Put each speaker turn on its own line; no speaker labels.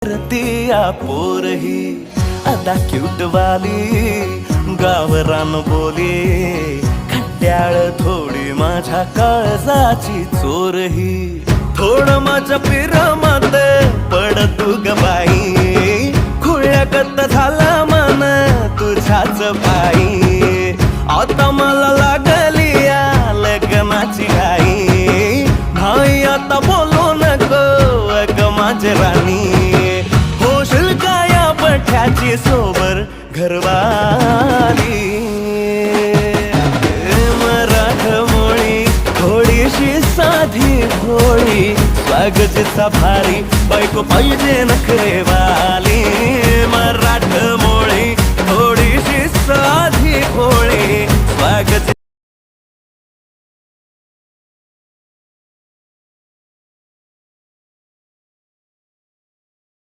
रतिया पोरही आता क्यूट वाली गावरान बोली खट्याळ थोडी माझ्या काळजाची चोरही थोडं माझ्या पिरमत पड तू ग बाई खुळ्यागत झाला मन तुझ्याच पायी आता मला लागली या लग्नाची घाई भाई आता बोलू नको अग माझी राणी होशील का या बठ्याची सोबर घरवाली मराठमोळी थोडीशी साधी भोळी स्वागतीचा भारी बायको पाहिजे नखरेवा